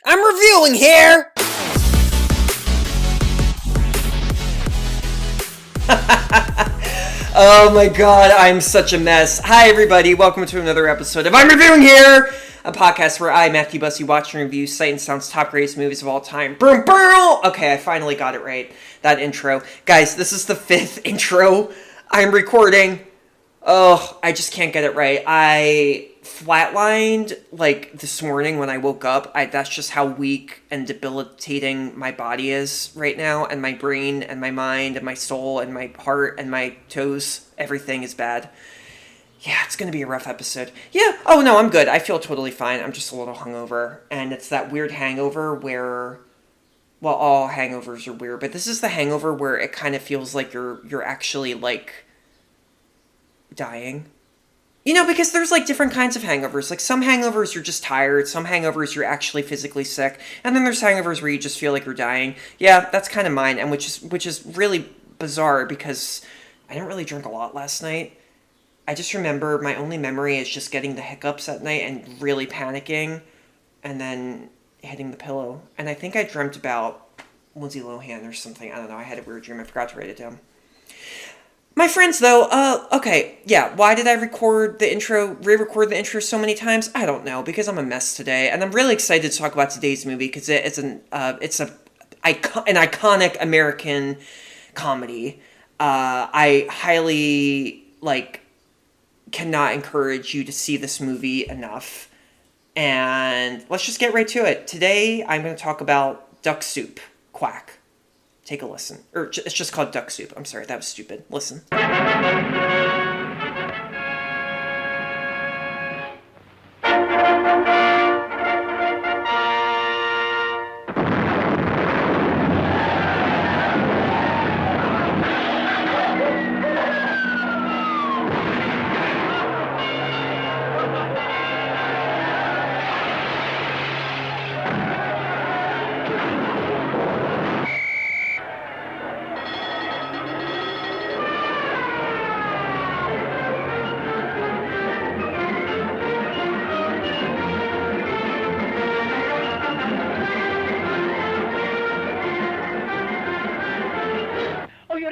I'm reviewing here! Oh my god, I'm such a mess. Hi everybody, welcome to another episode of I'm Reviewing Here! A podcast where I, Matthew Bussey, watch and review Sight and Sound's top greatest movies of all time. Boom, boom! Okay, I finally got it right. That intro. Guys, this is the 5th intro I'm recording. Oh, I just can't get it right. I flatlined, like, this morning when I woke up. That's just how weak and debilitating my body is right now, and my brain, and my mind, and my soul, and my heart, and my toes. Everything is bad. Yeah, it's gonna be a rough episode. Yeah, oh no, I'm good. I feel totally fine. I'm just a little hungover, and it's that weird hangover where, well, all hangovers are weird, but this is the hangover where it kind of feels like you're actually, like, dying. You know, because there's, like, different kinds of hangovers. Like, some hangovers you're just tired, some hangovers you're actually physically sick, and then there's hangovers where you just feel like you're dying. Yeah, that's kind of mine, and which is really bizarre because I didn't really drink a lot last night. I just remember my only memory is just getting the hiccups at night and really panicking, and then hitting the pillow. And I think I dreamt about Lindsay Lohan or something. I don't know, I had a weird dream, I forgot to write it down. My friends, though, okay, yeah, why did I re-record the intro so many times? I don't know, because I'm a mess today, and I'm really excited to talk about today's movie, because it's an iconic American comedy. I highly, cannot encourage you to see this movie enough, and let's just get right to it. Today, I'm going to talk about Duck Soup, Quack. Take a listen. Or it's just called Duck Soup. I'm sorry, that was stupid. Listen.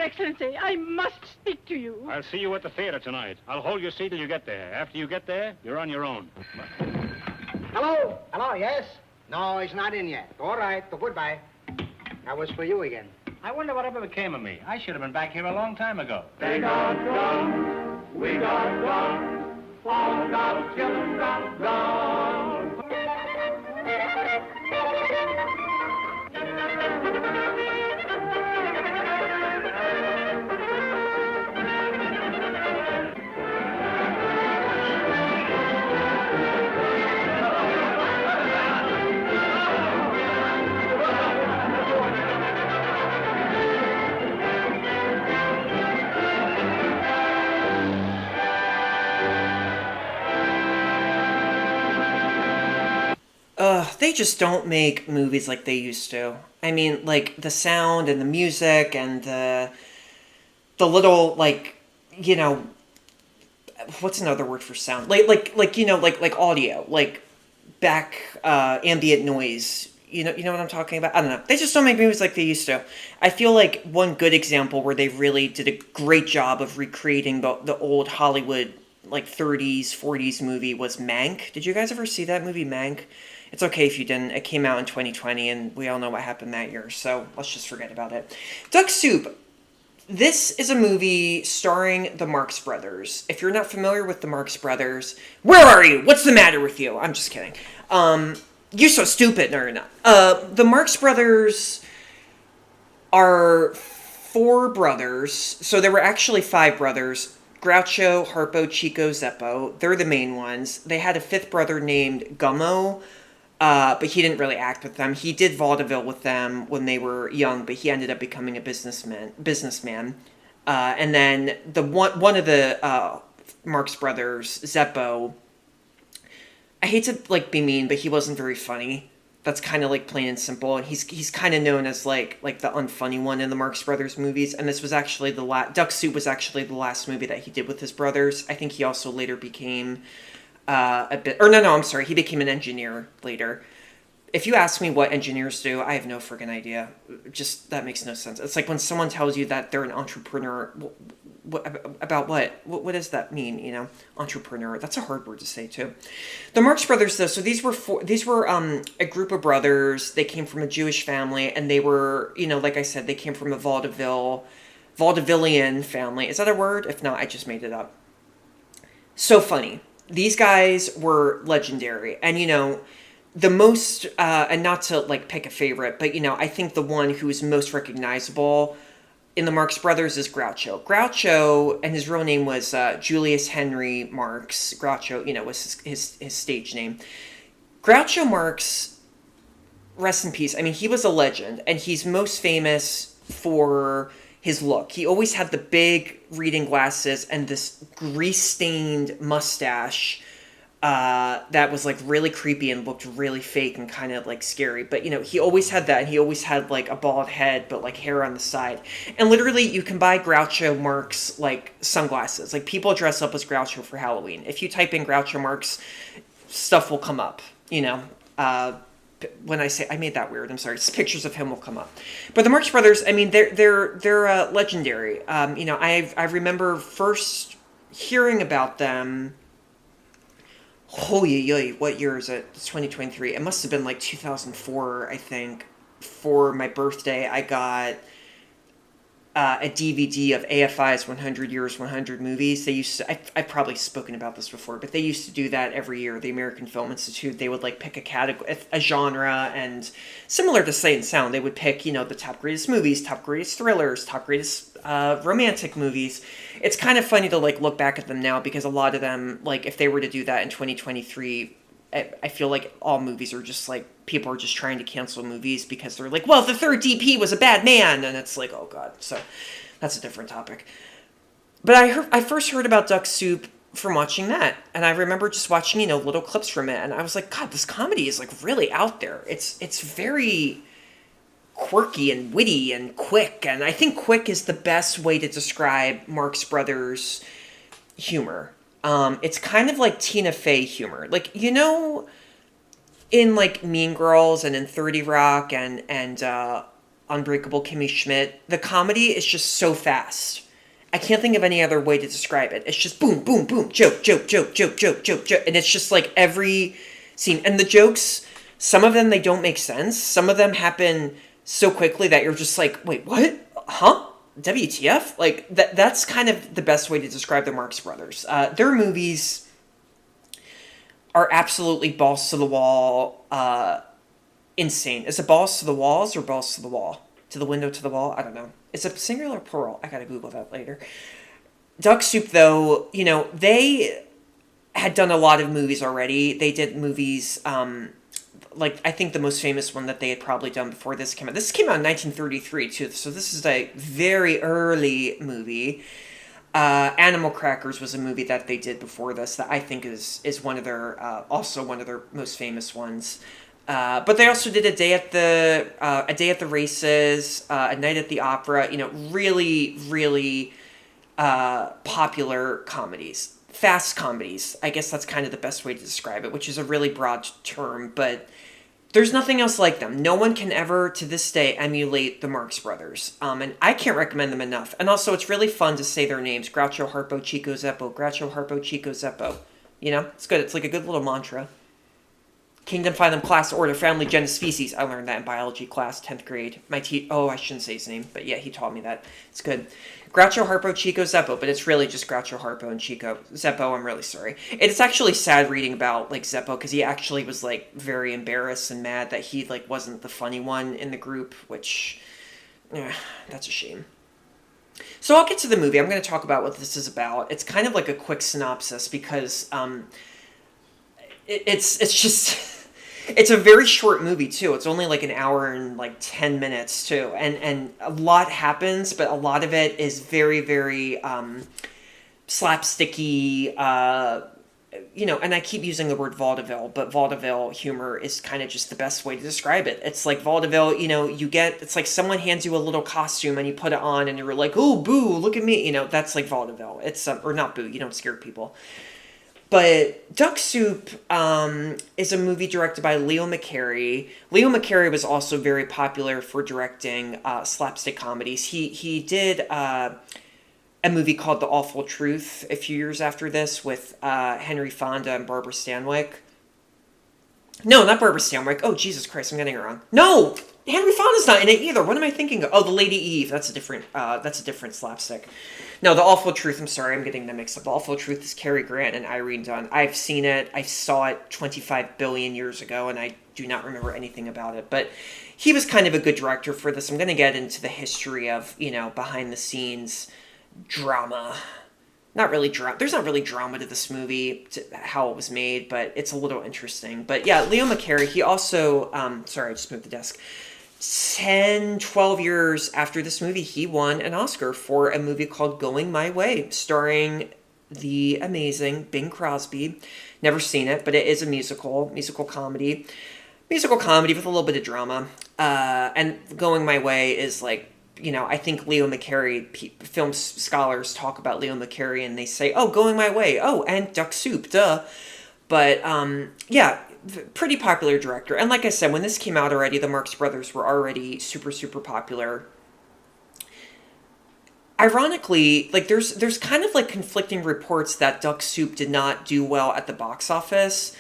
Excellency, I must speak to you. I'll see you at the theater tonight. I'll hold your seat till you get there. After you get there, you're on your own. Hello? Hello, yes? No, he's not in yet. All right, well, goodbye. That was for you again. I wonder whatever became of me. I should have been back here a long time ago. They got guns, we got guns, all got children got guns. They just don't make movies like they used to. I mean, like, the sound and the music and the little, like, you know, what's another word for sound? Like audio, like back ambient noise. You know what I'm talking about? I don't know. They just don't make movies like they used to. I feel like one good example where they really did a great job of recreating the old Hollywood, like, 30s, 40s movie was Mank. Did you guys ever see that movie, Mank? It's okay if you didn't. It came out in 2020, and we all know what happened that year, so let's just forget about it. Duck Soup. This is a movie starring the Marx Brothers. If you're not familiar with the Marx Brothers, where are you? What's the matter with you? I'm just kidding. You're so stupid. No, you're not. The Marx Brothers are 4 brothers, so there were actually 5 brothers. Groucho, Harpo, Chico, Zeppo. They're the main ones. They had a 5th brother named Gummo, but he didn't really act with them. He did vaudeville with them when they were young, but he ended up becoming a businessman. And then one of the Marx Brothers, Zeppo, I hate to, like, be mean, but he wasn't very funny. That's kind of, like, plain and simple, and he's kind of known as, like the unfunny one in the Marx Brothers movies, and this was actually Duck Soup was actually the last movie that he did with his brothers. I think he also later became he became an engineer later. if you ask me what engineers do, I have no friggin' idea. Just, that makes no sense. It's like when someone tells you that they're an entrepreneur, about what? What does that mean, you know? Entrepreneur. That's a hard word to say, too. The Marx Brothers, though, so these were a group of brothers. They came from a Jewish family, and they were, you know, like I said, they came from a vaudevillian family. Is that a word? If not, I just made it up. So funny. These guys were legendary. And, you know, the most, and not to, like, pick a favorite, but, you know, I think the one who is most recognizable in the Marx Brothers is Groucho. Groucho, and his real name was Julius Henry Marx. Groucho, you know, was his stage name. Groucho Marx, rest in peace. I mean, he was a legend, and he's most famous for his look. He always had the big reading glasses and this grease-stained mustache that was, like, really creepy and looked really fake and kind of, like, scary. But, you know, he always had that, and he always had, like, a bald head, but, like, hair on the side. And literally, you can buy Groucho Marx, like, sunglasses. Like, people dress up as Groucho for Halloween. If you type in Groucho Marx, stuff will come up, you know. When I say, I made that weird, I'm sorry, just pictures of him will come up. But the Marx Brothers, I mean, they're legendary. You know, I remember first hearing about them. Holy, what year is it? It's 2023. It must have been like 2004, I think. For my birthday, I got a DVD of AFI's 100 Years, 100 Movies. They used to, I've probably spoken about this before, but they used to do that every year. The American Film Institute, they would like pick a category, a genre, and similar to Sight and Sound, they would pick, you know, the top greatest movies, top greatest thrillers, top greatest romantic movies. It's kind of funny to like look back at them now because a lot of them, like if they were to do that in 2023, I feel like all movies are just like, people are just trying to cancel movies because they're like, well, the third DP was a bad man. And it's like, oh God. So that's a different topic. But I first heard about Duck Soup from watching that. And I remember just watching, you know, little clips from it. And I was like, God, this comedy is like really out there. It's very quirky and witty and quick. And I think quick is the best way to describe Marx Brothers humor. It's kind of like Tina Fey humor. Like, you know, in like Mean Girls and in 30 Rock and Unbreakable Kimmy Schmidt, the comedy is just so fast. I can't think of any other way to describe it. It's just boom, boom, boom, joke, joke, joke, joke, joke, joke, joke. And it's just like every scene. And the jokes, some of them, they don't make sense. Some of them happen so quickly that you're just like, wait, what? Huh? WTF? Like, that's kind of the best way to describe the Marx Brothers. Their movies are absolutely balls to the wall, insane. Is it balls to the walls or balls to the wall? To the window, to the wall? I don't know. Is it singular or plural? I gotta Google that later. Duck Soup, though, you know, they had done a lot of movies already. They did movies, like, I think the most famous one that they had probably done before this came out. This came out in 1933, too, so this is a very early movie. Animal Crackers was a movie that they did before this that I think is one of their, also one of their most famous ones. But they also did A Day at the Races, A Night at the Opera, you know, really, really popular comedies. Fast comedies. I guess that's kind of the best way to describe it, which is a really broad term, but there's nothing else like them. No one can ever, to this day, emulate the Marx Brothers. And I can't recommend them enough. And also, it's really fun to say their names. Groucho, Harpo, Chico, Zeppo. Groucho, Harpo, Chico, Zeppo. You know? It's good. It's like a good little mantra. Kingdom, phylum, class, order, family, genus, species. I learned that in biology class, 10th grade. I shouldn't say his name, but yeah, he taught me that. It's good. Groucho, Harpo, Chico, Zeppo, but it's really just Groucho, Harpo, and Chico. Zeppo, I'm really sorry. It's actually sad reading about, like, Zeppo, because he actually was, like, very embarrassed and mad that he, like, wasn't the funny one in the group, which, that's a shame. So I'll get to the movie. I'm going to talk about what this is about. It's kind of like a quick synopsis, because, it's just... It's a very short movie, too. It's only like an hour and like 10 minutes, too. And a lot happens, but a lot of it is very, very slapsticky, you know, and I keep using the word vaudeville, but vaudeville humor is kind of just the best way to describe it. It's like vaudeville, you know, it's like someone hands you a little costume and you put it on and you're like, oh, boo, look at me. You know, that's like vaudeville. It's, or not boo, you don't scare people. But Duck Soup is a movie directed by Leo McCarey. Leo McCarey was also very popular for directing slapstick comedies. He did a movie called The Awful Truth a few years after this with Henry Fonda and Barbara Stanwyck. No, not Barbara Stanwyck. Oh, Jesus Christ, I'm getting it wrong. No! Henry Fonda's not in it either. What am I thinking of? Oh, The Lady Eve. That's a different slapstick. No, The Awful Truth. I'm sorry, I'm getting them mixed up. The Awful Truth is Cary Grant and Irene Dunne. I've seen it. I saw it 25 billion years ago, and I do not remember anything about it. But he was kind of a good director for this. I'm going to get into the history of, behind-the-scenes drama. Not really drama. There's not really drama to this movie, to how it was made, but it's a little interesting. But yeah, Leo McCarey, he also... sorry, I just moved the desk. 10, 12 years after this movie, he won an Oscar for a movie called Going My Way, starring the amazing Bing Crosby. Never seen it, but it is a musical comedy. Musical comedy with a little bit of drama. And Going My Way is like, I think Leo McCarey, film scholars talk about Leo McCarey and they say, oh, Going My Way. Oh, and Duck Soup, duh. But, yeah, pretty popular director. And like I said, when this came out already, the Marx Brothers were already super, super popular. Ironically, like, there's kind of like conflicting reports that Duck Soup did not do well at the box office.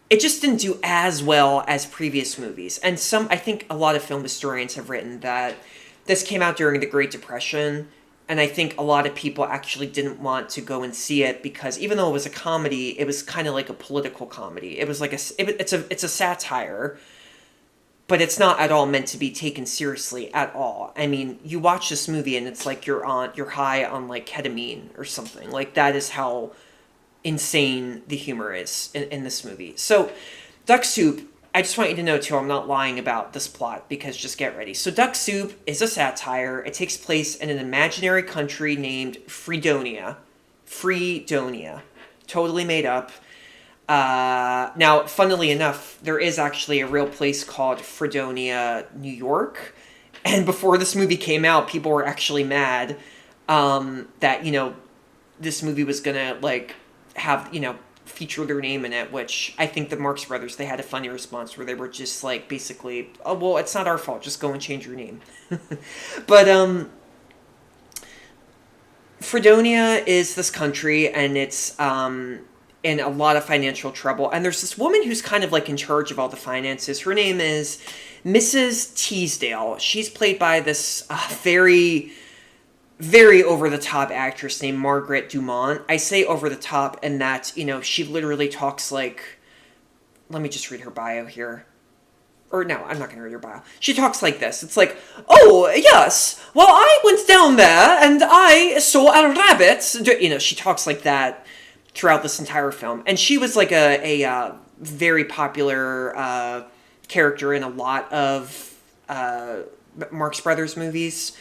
It just didn't do as well as previous movies. And I think a lot of film historians have written that this came out during the Great Depression, and I think a lot of people actually didn't want to go and see it because even though it was a comedy, it was kind of like a political comedy. It was like it's a satire, but it's not at all meant to be taken seriously at all. I mean, you watch this movie and it's like you're high on like ketamine or something. Like that is how insane the humor is in this movie. So, Duck Soup. I just want you to know, too, I'm not lying about this plot, because just get ready. So Duck Soup is a satire. It takes place in an imaginary country named Freedonia. Freedonia. Totally made up. Now, funnily enough, there is actually a real place called Freedonia, New York. And before this movie came out, people were actually mad that, this movie was going to, like, have, feature their name in it, which I think the Marx Brothers, they had a funny response where they were just like, basically, oh, well, it's not our fault, just go and change your name. But, Freedonia is this country, and it's, in a lot of financial trouble, and there's this woman who's kind of like in charge of all the finances. Her name is Mrs. Teasdale. She's played by this very... very over-the-top actress named Margaret Dumont. I say over-the-top in that, she literally talks like... Let me just read her bio here. Or no, I'm not going to read her bio. She talks like this. It's like, oh, yes, well, I went down there and I saw a rabbit. She talks like that throughout this entire film. And she was like a very popular character in a lot of Marx Brothers movies.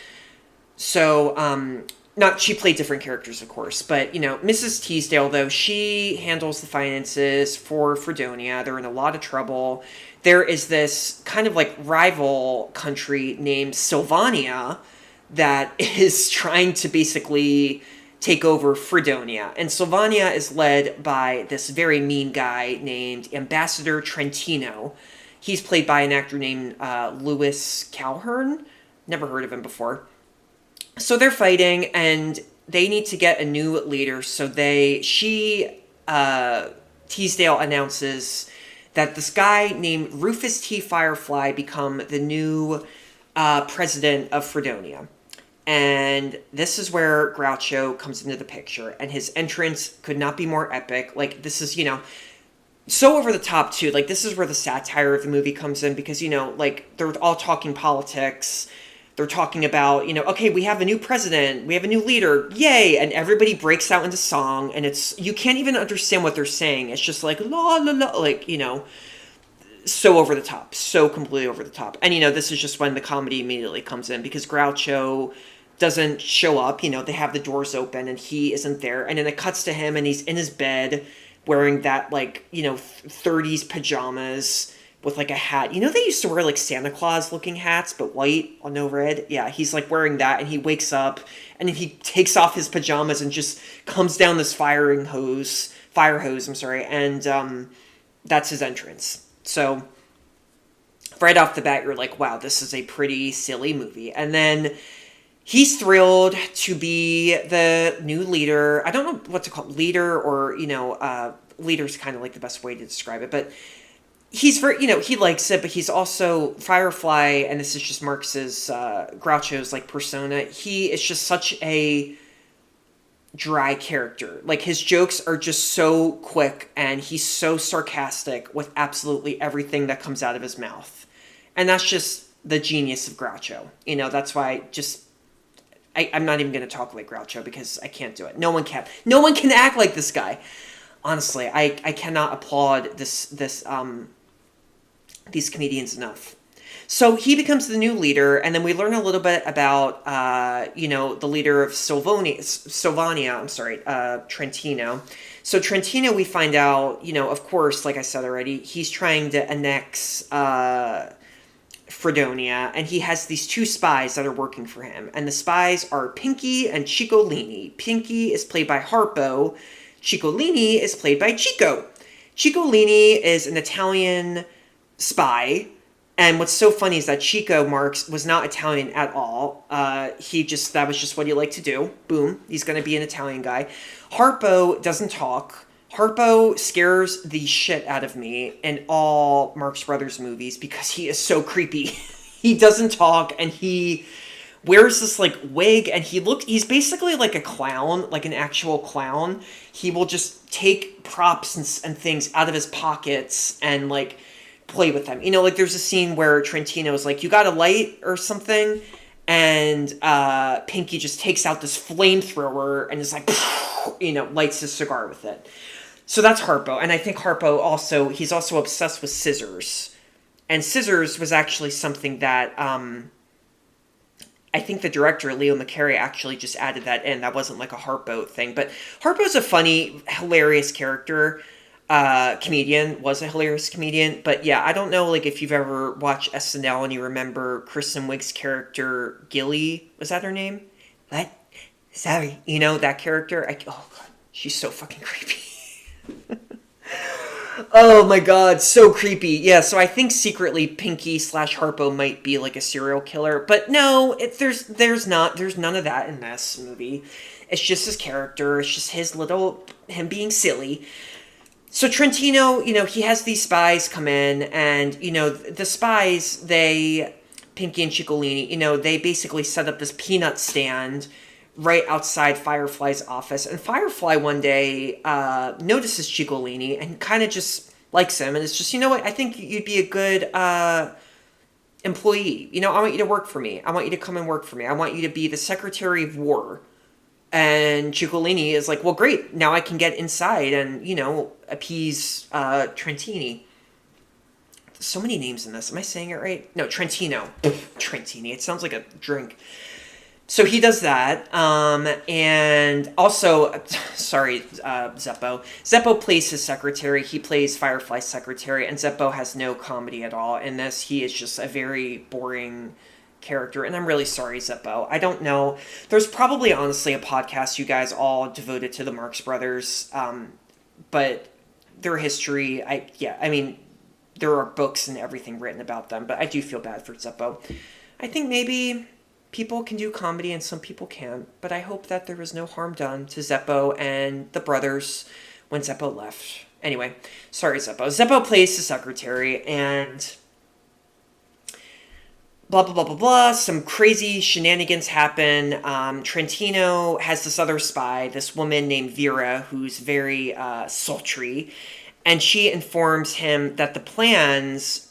So, she played different characters, of course, but, Mrs. Teasdale, though, she handles the finances for Freedonia. They're in a lot of trouble. There is this kind of, like, rival country named Sylvania that is trying to basically take over Freedonia. And Sylvania is led by this very mean guy named Ambassador Trentino. He's played by an actor named Lewis Calhern. Never heard of him before. So they're fighting, and they need to get a new leader. So Teasdale announces that this guy named Rufus T. Firefly become the new president of Freedonia. And this is where Groucho comes into the picture, and his entrance could not be more epic. Like, this is, so over the top, too. Like, this is where the satire of the movie comes in, because, like, they're all talking politics. They're talking about, okay, we have a new president, we have a new leader, yay! And everybody breaks out into song, and you can't even understand what they're saying. It's just like, la, la, la, like, so over the top, so completely over the top. And, this is just when the comedy immediately comes in, because Groucho doesn't show up, they have the doors open, and he isn't there. And then it cuts to him, and he's in his bed, wearing that, like, 30s pajamas, with like a hat. They used to wear like Santa Claus looking hats, but white on no red. Yeah, he's like wearing that, and he wakes up, and then he takes off his pajamas and just comes down this fire fire hose, and that's his entrance. So right off the bat, you're like, wow, this is a pretty silly movie. And then he's thrilled to be the new leader. I don't know what to call it, leader, or, leader's kind of like the best way to describe it, but he's very, he likes it, but he's also Firefly, and this is just Marx's, Groucho's, like, persona. He is just such a dry character. Like, his jokes are just so quick, and he's so sarcastic with absolutely everything that comes out of his mouth. And that's just the genius of Groucho. That's why I'm not even going to talk like Groucho, because I can't do it. No one can. No one can act like this guy. Honestly, I cannot applaud these comedians enough. So he becomes the new leader, and then we learn a little bit about, the leader of Sylvania, Trentino. So Trentino, we find out, of course, like I said already, he's trying to annex Freedonia, and he has these two spies that are working for him. And the spies are Pinky and Ciccolini. Pinky is played by Harpo. Ciccolini is played by Chico. Ciccolini is an Italian spy. And what's so funny is that Chico Marx was not Italian at all. That was just what he liked to do. Boom. He's going to be an Italian guy. Harpo doesn't talk. Harpo scares the shit out of me in all Marx Brothers movies because he is so creepy. He doesn't talk, and he wears this, like, wig, and he's basically like a clown, like an actual clown. He will just take props and things out of his pockets and, like, play with them. Like, there's a scene where Trentino is like, you got a light or something? And Pinky just takes out this flamethrower and is like, lights his cigar with it. So that's Harpo. And I think Harpo he's also obsessed with scissors. And scissors was actually something that I think the director, Leo McCarey, actually just added that in. That wasn't like a Harpo thing. But Harpo's a funny, hilarious character. Comedian, was a hilarious comedian. But yeah, I don't know, like, if you've ever watched SNL and you remember Kristen Wiig's character, Gilly. Was that her name? What? Sorry. That character? Oh, God. She's so fucking creepy. Oh my God, so creepy. Yeah, so I think secretly Pinky / Harpo might be like a serial killer, but no, there's none of that in this movie. It's just his character. It's just him being silly. So Trentino, he has these spies come in, and, the spies, Pinky and Ciccolini, they basically set up this peanut stand right outside Firefly's office. And Firefly one day notices Ciccolini and kind of just likes him. And it's just, what, I think you'd be a good employee. I want you to work for me. I want you to come and work for me. I want you to be the Secretary of War. And Ciccolini is like, well, great. Now I can get inside and, appease Trentini. So many names in this. Am I saying it right? No, Trentino. Trentini. It sounds like a drink. So he does that, and also, sorry, Zeppo. Zeppo plays his secretary. He plays Firefly's secretary, and Zeppo has no comedy at all in this. He is just a very boring character, and I'm really sorry, Zeppo. I don't know. There's probably, honestly, a podcast you guys all devoted to the Marx Brothers, but their history, there are books and everything written about them, but I do feel bad for Zeppo. I think maybe people can do comedy and some people can't, but I hope that there was no harm done to Zeppo and the brothers when Zeppo left. Anyway, sorry, Zeppo. Zeppo plays the secretary, and blah, blah, blah, blah, blah. Some crazy shenanigans happen. Trentino has this other spy, this woman named Vera, who's very sultry, and she informs him that the plans,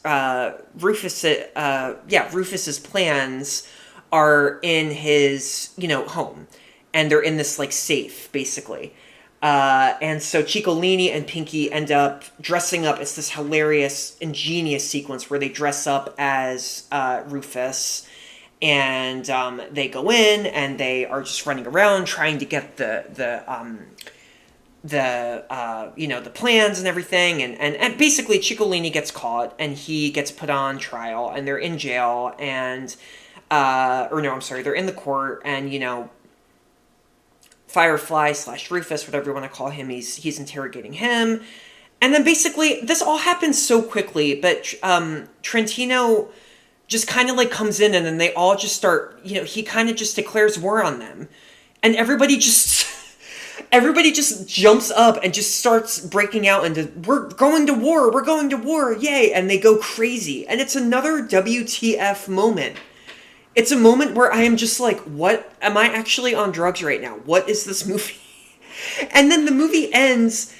Rufus's plans are in his, home. And they're in this, like, safe, basically. And so Ciccolini and Pinky end up dressing up. It's this hilarious, ingenious sequence where they dress up as Rufus. And they go in, and they are just running around trying to get the plans and everything. And basically Ciccolini gets caught, and he gets put on trial, and they're in jail, and they're in the court, and, Firefly / Rufus, whatever you want to call him, he's interrogating him. And then basically, this all happens so quickly, but Trentino just kind of like comes in, and then they all just start, he kind of just declares war on them. And everybody just jumps up and just starts breaking out into, we're going to war, yay, and they go crazy. And it's another WTF moment. It's a moment where I am just like, what? Am I actually on drugs right now? What is this movie? And then the movie ends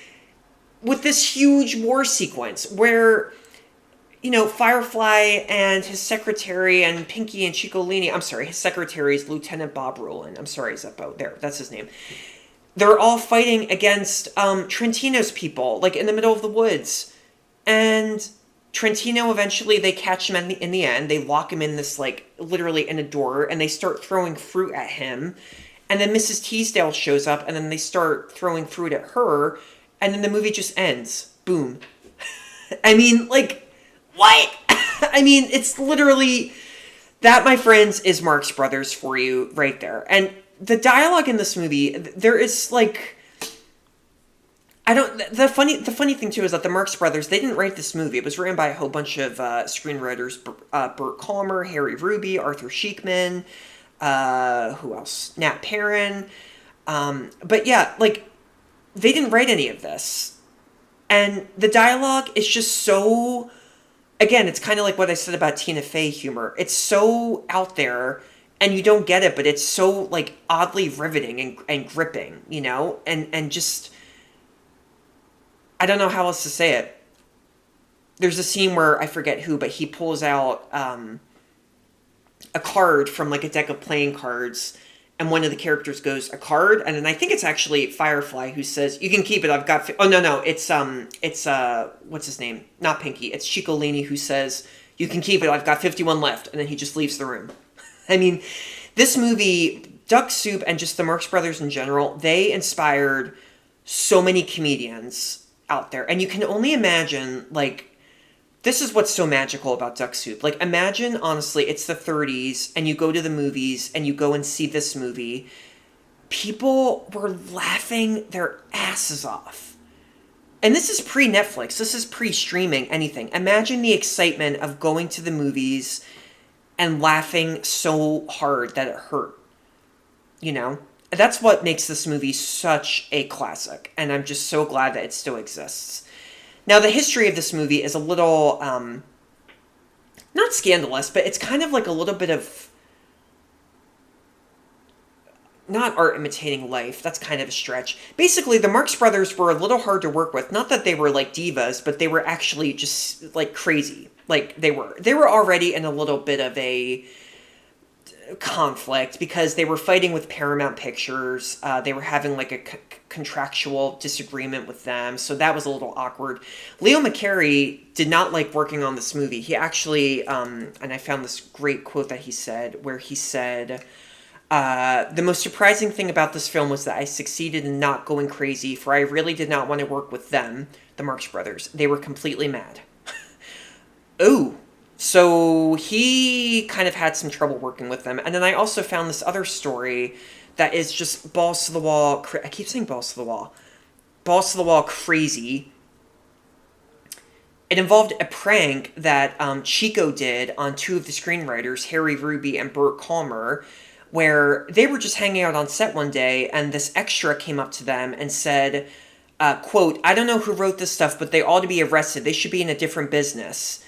with this huge war sequence where, Firefly and his secretary and Pinky and Ciccolini, I'm sorry, his secretary is Lieutenant Bob Rowland. I'm sorry, Zeppo. There, that's his name. They're all fighting against Trentino's people, like in the middle of the woods. And Trentino, eventually, they catch him in the end. They lock him in this, like, literally in a door, and they start throwing fruit at him. And then Mrs. Teasdale shows up, and then they start throwing fruit at her, and then the movie just ends. Boom. I mean, like, what? I mean, it's literally, that, my friends, is Marx Brothers for you right there. And the dialogue in this movie, there is, like, the funny thing, too, is that the Marx Brothers, they didn't write this movie. It was written by a whole bunch of screenwriters, Burt Kalmer, Harry Ruby, Arthur Sheikman, who else? Nat Perrin. But yeah, like, they didn't write any of this. And the dialogue is just so, again, it's kind of like what I said about Tina Fey humor. It's so out there, and you don't get it, but it's so, like, oddly riveting and gripping, and just, I don't know how else to say it. There's a scene where, I forget who, but he pulls out a card from, like, a deck of playing cards, and one of the characters goes, a card? And then I think it's actually Firefly who says, you can keep it, I've got... Oh, no, it's what's his name? Not Pinky. It's Ciccolini who says, you can keep it, I've got 51 left, and then he just leaves the room. I mean, this movie, Duck Soup, and just the Marx Brothers in general, they inspired so many comedians out there. And you can only imagine, like, this is what's so magical about Duck Soup. Like, imagine, honestly, it's the 30s, and you go to the movies, and you go and see this movie. People were laughing their asses off. And this is pre-Netflix. This is pre-streaming anything. Imagine the excitement of going to the movies and laughing so hard that it hurt. That's what makes this movie such a classic, and I'm just so glad that it still exists. Now, the history of this movie is a little, not scandalous, but it's kind of like a little bit of, not art imitating life, that's kind of a stretch. Basically, the Marx Brothers were a little hard to work with. Not that they were, like, divas, but they were actually just, like, crazy. Like, they were. They were already in a little bit of a conflict because they were fighting with Paramount Pictures. They were having, like, a contractual disagreement with them, so that was a little awkward. Leo McCarey did not like working on this movie. He actually, and I found this great quote that he said, where he said, the most surprising thing about this film was that I succeeded in not going crazy, for I really did not want to work with them, the Marx Brothers. They were completely mad. Oh, so he kind of had some trouble working with them. And then I also found this other story that is just balls to the wall. I keep saying balls to the wall. Balls to the wall crazy. It involved a prank that Chico did on two of the screenwriters, Harry Ruby and Burt Kalmer, where they were just hanging out on set one day, and this extra came up to them and said, quote, I don't know who wrote this stuff, but they ought to be arrested. They should be in a different business.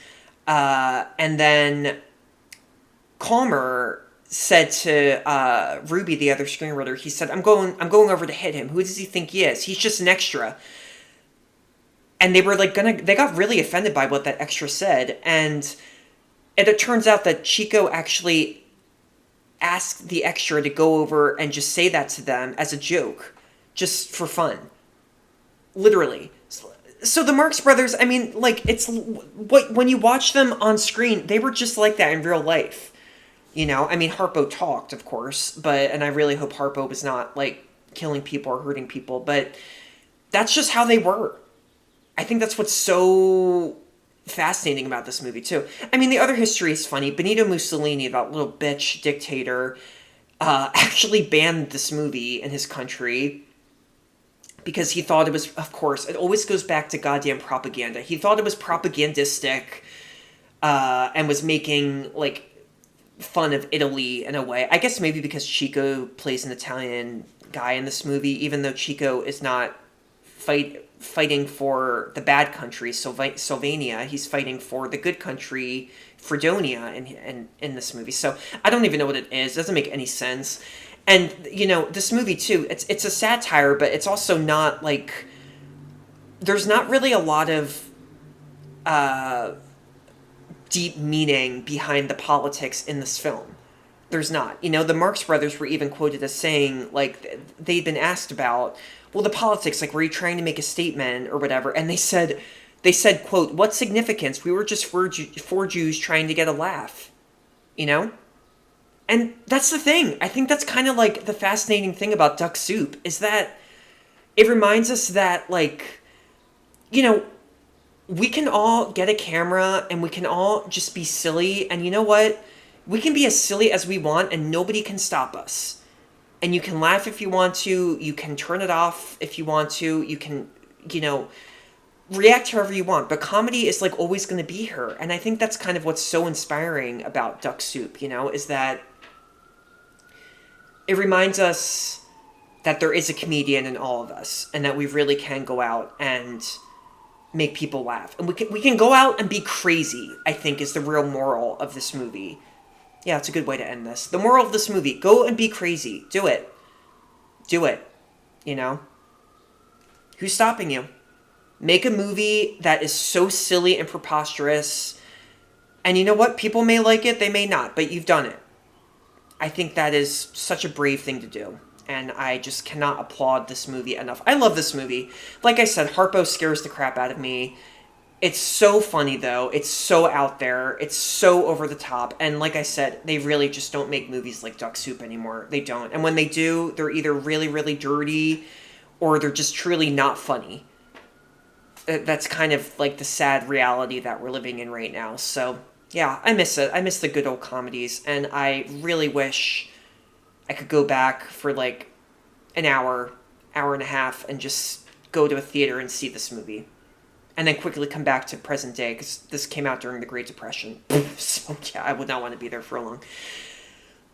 And then Kalmer said to Ruby, the other screenwriter, he said, I'm going over to hit him. Who does he think he is? He's just an extra. And they were like they got really offended by what that extra said. And it turns out that Chico actually asked the extra to go over and just say that to them as a joke, just for fun. Literally. So the Marx Brothers, I mean, like, it's when you watch them on screen, they were just like that in real life. I mean, Harpo talked, of course, and I really hope Harpo was not, like, killing people or hurting people, but that's just how they were. I think that's what's so fascinating about this movie, too. I mean, the other history is funny. Benito Mussolini, that little bitch dictator, actually banned this movie in his country because he thought it was, of course, it always goes back to goddamn propaganda. He thought it was propagandistic, and was making, like, fun of Italy in a way. I guess maybe because Chico plays an Italian guy in this movie, even though Chico is not fighting for the bad country, Sylvania. He's fighting for the good country, Freedonia, in this movie. So I don't even know what it is. It doesn't make any sense. And, you know, this movie, too, it's a satire, but it's also not, like... There's not really a lot of deep meaning behind the politics in this film. There's not. You know, the Marx Brothers were even quoted as saying, like, they'd been asked about, well, the politics, like, were you trying to make a statement or whatever? And they said, quote, what significance? We were just four Jews trying to get a laugh. You know? And that's the thing. I think that's kind of, like, the fascinating thing about Duck Soup, is that it reminds us that, like, you know, we can all get a camera and we can all just be silly. And you know what? We can be as silly as we want and nobody can stop us. And you can laugh if you want to. You can turn it off if you want to. You can, you know, react however you want. But comedy is, like, always going to be here. And I think that's kind of what's so inspiring about Duck Soup, you know, is that it reminds us that there is a comedian in all of us and that we really can go out and make people laugh. And we can go out and be crazy, I think, is the real moral of this movie. Yeah, it's a good way to end this. The moral of this movie, go and be crazy. Do it. Do it. You know? Who's stopping you? Make a movie that is so silly and preposterous. And you know what? People may like it, they may not, but you've done it. I think that is such a brave thing to do. And I just cannot applaud this movie enough. I love this movie. Like I said, Harpo scares the crap out of me. It's so funny, though. It's so out there. It's so over the top. And like I said, they really just don't make movies like Duck Soup anymore. They don't. And when they do, they're either really, really dirty or they're just truly not funny. That's kind of like the sad reality that we're living in right now. So, yeah, I miss it. I miss the good old comedies. And I really wish I could go back for like an hour and a half and just go to a theater and see this movie. And then quickly come back to present day, because this came out during the Great Depression. So, yeah, I would not want to be there for long.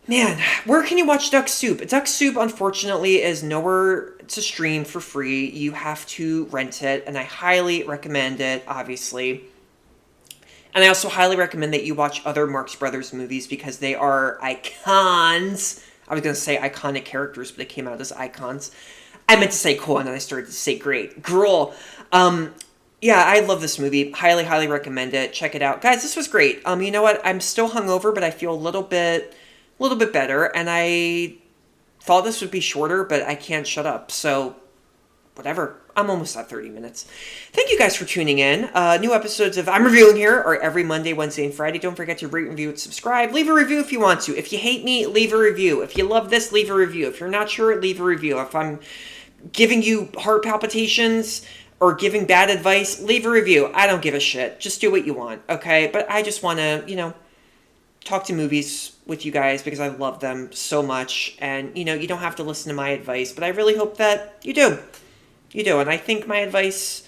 Man, where can you watch Duck Soup? Duck Soup, unfortunately, is nowhere to stream for free. You have to rent it, and I highly recommend it, obviously. And I also highly recommend that you watch other Marx Brothers movies, because they are icons. I was going to say iconic characters, but it came out as icons. I meant to say cool, and then I started to say great. Gruel. Yeah, I love this movie. Highly, highly recommend it. Check it out. Guys, this was great. You know what? I'm still hungover, but I feel a little bit better. And I thought this would be shorter, but I can't shut up. So, whatever. I'm almost at 30 minutes. Thank you guys for tuning in. New episodes of I'm Reviewing here are every Monday, Wednesday, and Friday. Don't forget to rate, review, and subscribe. Leave a review if you want to. If you hate me, leave a review. If you love this, leave a review. If you're not sure, leave a review. If I'm giving you heart palpitations or giving bad advice, leave a review. I don't give a shit. Just do what you want, okay? But I just want to, you know, talk to movies with you guys because I love them so much. And, you know, you don't have to listen to my advice, but I really hope that you do. You do. And I think my advice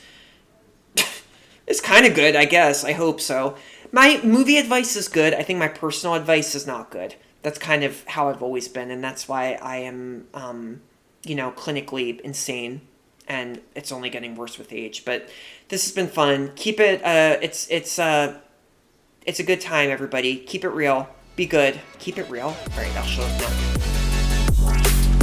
is kind of good, I guess. I hope so. My movie advice is good. I think my personal advice is not good. That's kind of how I've always been. And that's why I am, you know, clinically insane. And it's only getting worse with age. But this has been fun. Keep it, it's a good time, everybody. Keep it real. Be good. Keep it real. All right, I'll show up now.